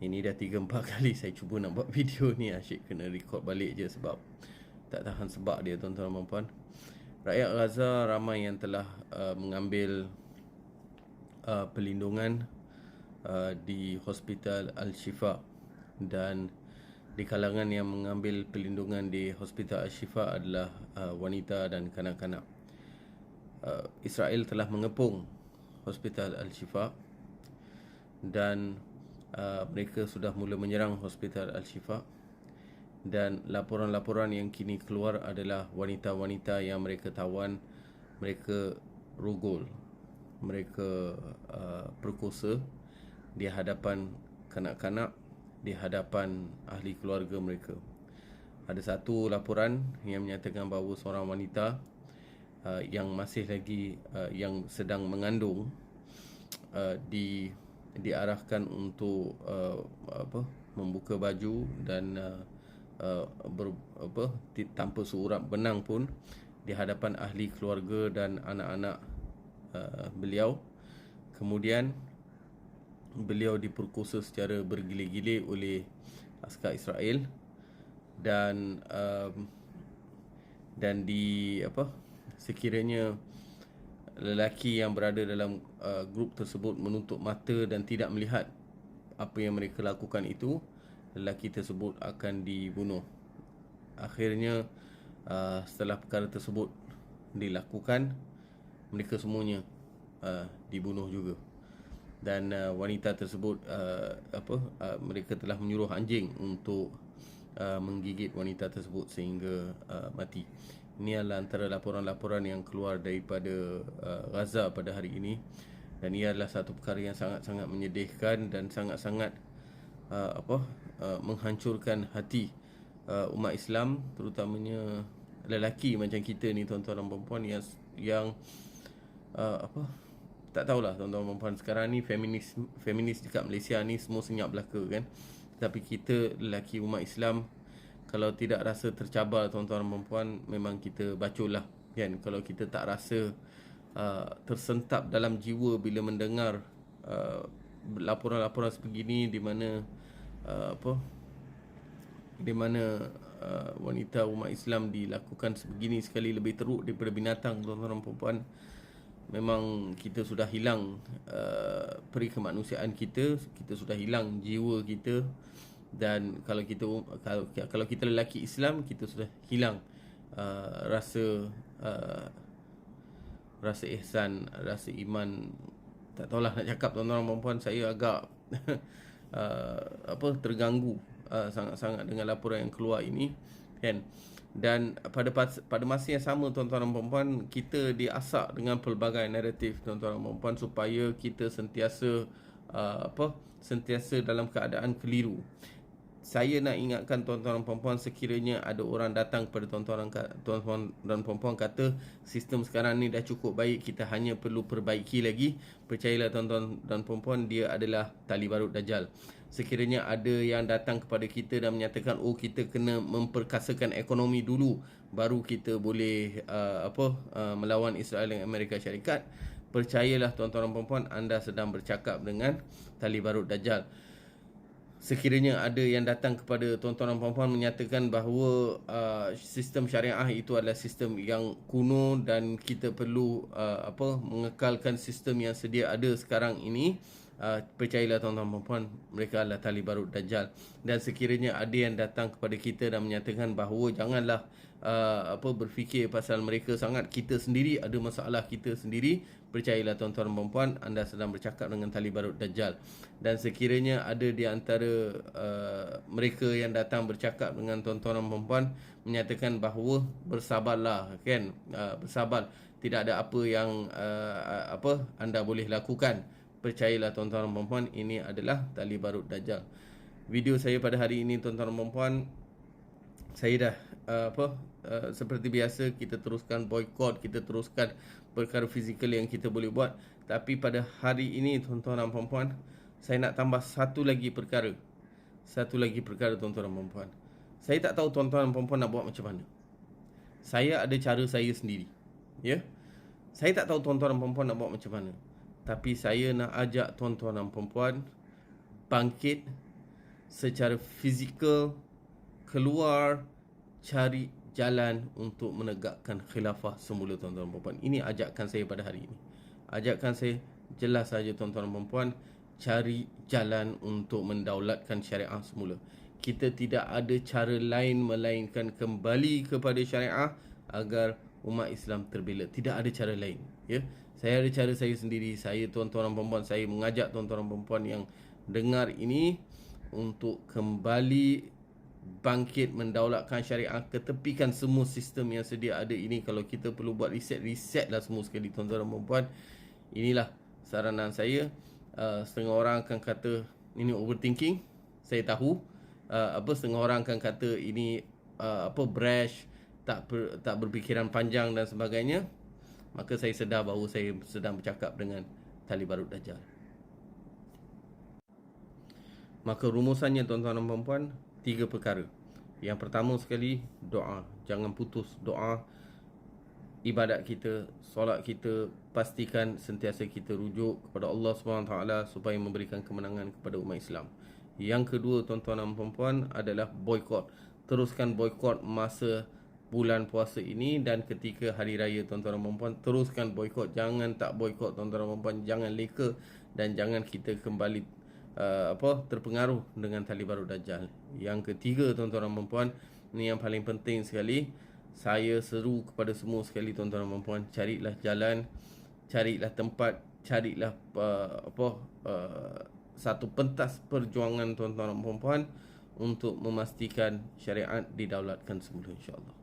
Ini dah 3-4 kali saya cuba nak buat video ni. Asyik kena record balik je sebab tak tahan sebab dia, tuan-tuan dan puan. Rakyat Gaza ramai yang telah mengambil perlindungan di Hospital Al-Shifa, dan di kalangan yang mengambil perlindungan di Hospital Al-Shifa adalah wanita dan kanak-kanak. Israel telah mengepung Hospital Al-Shifa dan mereka sudah mula menyerang Hospital Al-Shifa, dan laporan-laporan yang kini keluar adalah wanita-wanita yang mereka tawan, mereka rogol, mereka perkosa di hadapan kanak-kanak, di hadapan ahli keluarga mereka. Ada satu laporan yang menyatakan bahawa seorang wanita yang masih lagi yang sedang mengandung diarahkan untuk membuka baju dan tanpa seurap benang pun di hadapan ahli keluarga dan anak-anak beliau. Kemudian beliau diperkosa secara bergilir-gilir oleh askar Israel, dan sekiranya lelaki yang berada dalam grup tersebut menutup mata dan tidak melihat apa yang mereka lakukan itu, lelaki tersebut akan dibunuh. Akhirnya setelah perkara tersebut dilakukan, mereka semuanya dibunuh juga. Dan wanita tersebut mereka telah menyuruh anjing untuk menggigit wanita tersebut sehingga mati. Ini adalah antara laporan-laporan yang keluar daripada Gaza pada hari ini, dan ia adalah satu perkara yang sangat-sangat menyedihkan dan sangat-sangat menghancurkan hati umat Islam, terutamanya lelaki macam kita ni, tuan-tuan dan puan-puan, yang tak tahulah, tuan-tuan dan puan, sekarang ni feminis dekat Malaysia ni semua senyap belaka kan. Tapi kita lelaki umat Islam, kalau tidak rasa tercabar, tuan-tuan dan puan, memang kita bacolah kan. Kalau kita tak rasa tersentap dalam jiwa bila mendengar laporan-laporan sebegini, di mana wanita umat Islam dilakukan sebegini, sekali lebih teruk daripada binatang, tuan-tuan dan puan, memang kita sudah hilang peri kemanusiaan kita sudah hilang jiwa kita. Dan kalau kita lelaki Islam, kita sudah hilang rasa ihsan, rasa iman. Tak tahulah nak cakap, tuan-tuan dan puan, saya agak terganggu sangat-sangat dengan laporan yang keluar ini kan. Dan pada masa yang sama, tuan-tuan dan puan, kita diasak dengan pelbagai naratif, tuan-tuan dan puan, supaya kita sentiasa dalam keadaan keliru. Saya nak ingatkan tuan-tuan dan puan, sekiranya ada orang datang kepada tuan-tuan dan puan kata sistem sekarang ni dah cukup baik, kita hanya perlu perbaiki lagi, percayalah tuan-tuan dan puan, dia adalah tali barut Dajjal. Sekiranya ada yang datang kepada kita dan menyatakan kita kena memperkasakan ekonomi dulu baru kita boleh melawan Israel dan Amerika Syarikat, percayalah tuan-tuan dan puan, anda sedang bercakap dengan tali barut Dajjal. Sekiranya ada yang datang kepada tuan-tuan dan puan menyatakan bahawa sistem syariah itu adalah sistem yang kuno dan kita perlu mengekalkan sistem yang sedia ada sekarang ini, percayalah tuan-tuan dan puan, mereka adalah tali barut Dajjal. Dan sekiranya ada yang datang kepada kita dan menyatakan bahawa janganlah berfikir pasal mereka sangat, kita sendiri ada masalah kita sendiri, percayalah tuan-tuan dan puan, anda sedang bercakap dengan tali barut Dajjal. Dan sekiranya ada di antara mereka yang datang bercakap dengan tuan-tuan dan puan menyatakan bahawa bersabarlah kan, bersabar, tidak ada apa yang anda boleh lakukan, percayalah tuan-tuan dan puan, ini adalah tali barut Dajjal. Video saya pada hari ini, tuan-tuan dan puan, saya dah seperti biasa, kita teruskan boykot, kita teruskan perkara fizikal yang kita boleh buat. Tapi pada hari ini, tuan-tuan dan puan, saya nak tambah satu lagi perkara, tuan-tuan dan puan. Saya tak tahu tuan-tuan dan puan nak buat macam mana. Saya ada cara saya sendiri, ya. Saya tak tahu tuan-tuan dan puan nak buat macam mana, tapi saya nak ajak tuan-tuan dan puan bangkit secara fizikal keluar, cari jalan untuk menegakkan khilafah semula, tuan-tuan dan puan-puan. Ini ajakan saya pada hari ini. Ajakan saya jelas saja, tuan-tuan dan puan-puan, cari jalan untuk mendaulatkan syariah semula. Kita tidak ada cara lain melainkan kembali kepada syariah agar umat Islam terbela. Tidak ada cara lain, ya. Saya ada cara saya sendiri. Saya, tuan-tuan dan puan-puan, saya mengajak tuan-tuan dan puan-puan yang dengar ini untuk kembali bangkit mendaulatkan syariah, ketepikan semua sistem yang sedia ada ini. Kalau kita perlu buat reset lah semua sekali, tuan-tuan dan puan-puan. Inilah saranan saya. Setengah orang akan kata ini overthinking, saya tahu. Setengah orang akan kata ini brash, tak berfikiran panjang dan sebagainya. Maka saya sedar bahawa saya sedang bercakap dengan tali barut Dajjal. Maka rumusannya, tuan-tuan dan puan-puan, 3 perkara. Yang pertama sekali, doa. Jangan putus doa. Ibadat kita, solat kita, pastikan sentiasa kita rujuk kepada Allah SWT supaya memberikan kemenangan kepada umat Islam. Yang kedua, tuan-tuan dan puan-puan, adalah boykot. Teruskan boykot masa bulan puasa ini dan ketika hari raya, tuan-tuan dan puan-puan. Teruskan boykot. Jangan tak boykot, tuan-tuan dan puan-puan. Jangan leka dan jangan kita kembali terpengaruh dengan tali barut Dajjal. Yang ketiga, tuan-tuan dan puan-puan, ini yang paling penting sekali. Saya seru kepada semua sekali, tuan-tuan dan puan-puan, carilah jalan, carilah tempat, carilah satu pentas perjuangan, tuan-tuan dan puan-puan, untuk memastikan syariat didaulatkan semula, insya-Allah.